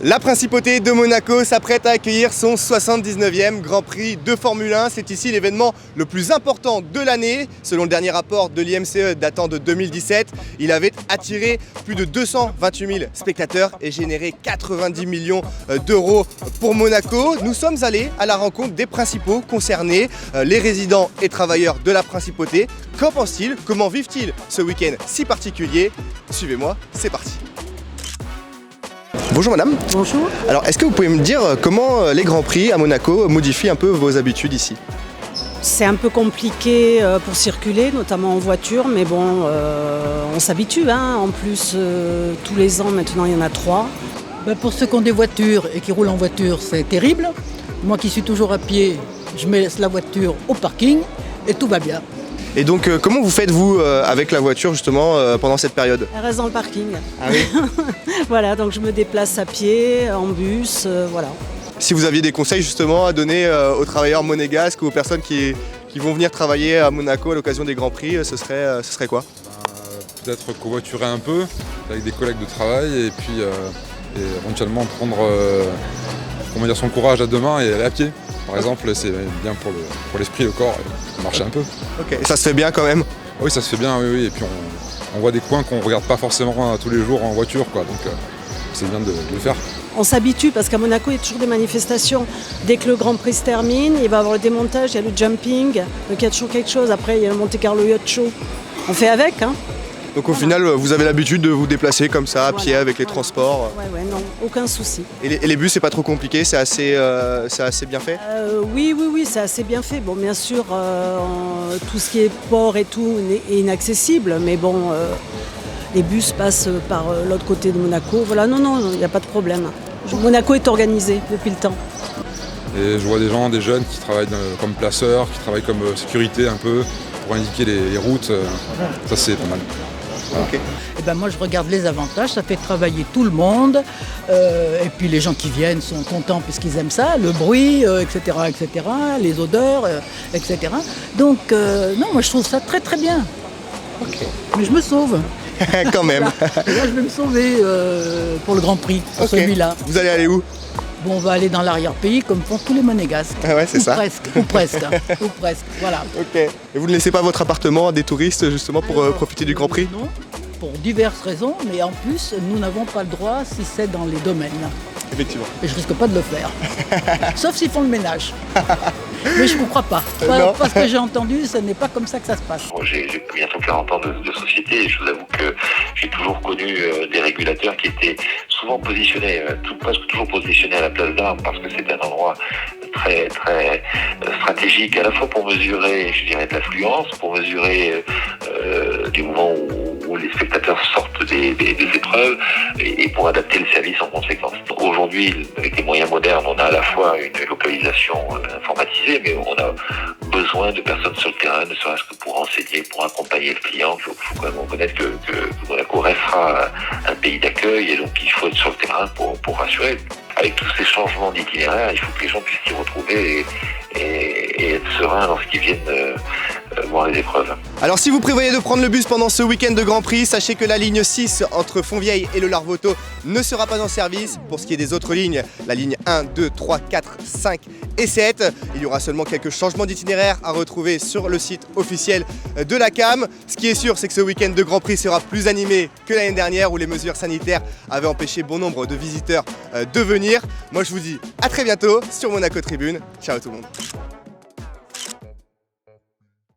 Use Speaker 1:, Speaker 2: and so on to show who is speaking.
Speaker 1: La principauté de Monaco s'apprête à accueillir son 79e Grand Prix de Formule 1. C'est ici l'événement le plus important de l'année. Selon le dernier rapport de l'IMCE datant de 2017, il avait attiré plus de 228 000 spectateurs et généré 90 millions d'euros pour Monaco. Nous sommes allés à la rencontre des principaux concernés, les résidents et travailleurs de la principauté. Qu'en pensent-ils? Comment vivent-ils ce week-end si particulier? Suivez-moi, c'est parti. Bonjour madame.
Speaker 2: Bonjour.
Speaker 1: Alors est-ce que vous pouvez me dire comment les Grands Prix à Monaco modifient un peu vos habitudes ici?
Speaker 2: C'est un peu compliqué pour circuler, notamment en voiture, mais bon, on s'habitue. En plus, tous les ans, maintenant, il y en a 3.
Speaker 3: Pour ceux qui ont des voitures et qui roulent en voiture, c'est terrible. Moi qui suis toujours à pied, je mets la voiture au parking et tout va bien.
Speaker 1: Et donc comment vous faites vous avec la voiture justement pendant cette période?
Speaker 2: Elle reste dans le parking.
Speaker 1: Ah oui.
Speaker 2: Voilà, donc je me déplace à pied, en bus, voilà.
Speaker 1: Si vous aviez des conseils justement à donner aux travailleurs monégasques ou aux personnes qui vont venir travailler à Monaco à l'occasion des Grands Prix, ce serait quoi?
Speaker 4: Peut-être covoiturer un peu avec des collègues de travail et puis éventuellement prendre son courage à deux mains et aller à pied. Par exemple, c'est bien pour l'esprit et le corps, marcher un peu.
Speaker 1: Ok, et ça se fait bien quand même?
Speaker 4: Oui, ça se fait bien, oui. Et puis on voit des coins qu'on ne regarde pas forcément tous les jours en voiture, quoi. Donc c'est bien de le faire.
Speaker 2: On s'habitue parce qu'à Monaco, il y a toujours des manifestations. Dès que le Grand Prix se termine, il va y avoir le démontage, il y a le jumping, donc il y a toujours quelque chose. Après, il y a le Monte Carlo Yacht Show. On fait avec,
Speaker 1: Donc au final, vous avez l'habitude de vous déplacer comme ça, à pied, avec les transports?
Speaker 2: Ouais, non, aucun souci.
Speaker 1: Et les bus, c'est pas trop compliqué, c'est assez bien fait?
Speaker 2: Oui, c'est assez bien fait. Bon, bien sûr, tout ce qui est port et tout est inaccessible, mais bon, les bus passent par l'autre côté de Monaco. Voilà, non, il n'y a pas de problème. Monaco est organisé depuis le temps.
Speaker 4: Et je vois des jeunes qui travaillent comme placeurs, qui travaillent comme sécurité un peu, pour indiquer les routes. Ça, c'est pas mal. Voilà.
Speaker 1: Okay.
Speaker 3: Et moi je regarde les avantages, ça fait travailler tout le monde et puis les gens qui viennent sont contents puisqu'ils aiment ça, le bruit, etc., les odeurs, etc. Donc non, moi je trouve ça très très bien.
Speaker 1: Okay.
Speaker 3: Mais je me sauve.
Speaker 1: Quand même.
Speaker 3: Et là je vais me sauver pour le Grand Prix, pour celui-là.
Speaker 1: Vous allez aller où?
Speaker 3: Bon, on va aller dans l'arrière-pays comme font tous les monégasques.
Speaker 1: Ah ouais, c'est ça.
Speaker 3: Ou presque, voilà.
Speaker 1: Ok. Et vous ne laissez pas votre appartement à des touristes justement pour profiter du Grand Prix?
Speaker 3: Non, pour diverses raisons, mais en plus, nous n'avons pas le droit si c'est dans les domaines.
Speaker 1: Effectivement.
Speaker 3: Et je risque pas de le faire. Sauf s'ils font le ménage. Mais je ne crois pas. Parce que j'ai entendu, ce n'est pas comme ça que ça se passe.
Speaker 5: J'ai bientôt 40 ans de société et je vous avoue que j'ai toujours connu des régulateurs qui étaient souvent positionnés, presque toujours positionnés à la place d'Armes parce que c'est un endroit très très stratégique à la fois pour mesurer, je dirais, de l'affluence, pour mesurer du moment où les spectateurs sortent des épreuves et pour adapter le service en conséquence. Donc aujourd'hui, avec les moyens modernes, on a à la fois une localisation informatisée, mais on a besoin de personnes sur le terrain, ne serait-ce que pour enseigner, pour accompagner le client. Il faut quand même reconnaître que Monaco restera un pays d'accueil et donc il faut être sur le terrain pour rassurer. Avec tous ces changements d'itinéraire, il faut que les gens puissent s'y retrouver et être sereins lorsqu'ils viennent voir les épreuves.
Speaker 1: Alors si vous prévoyez de prendre le bus pendant ce week-end de Grand Prix, sachez que la ligne 6 entre Fontvieille et le Larvoto ne sera pas en service. Pour ce qui est des autres lignes, la ligne 1, 2, 3, 4, 5 et 7, il y aura seulement quelques changements d'itinéraire à retrouver sur le site officiel de la CAM. Ce qui est sûr, c'est que ce week-end de Grand Prix sera plus animé que l'année dernière où les mesures sanitaires avaient empêché bon nombre de visiteurs de venir. Moi je vous dis à très bientôt sur Monaco Tribune. Ciao tout le monde.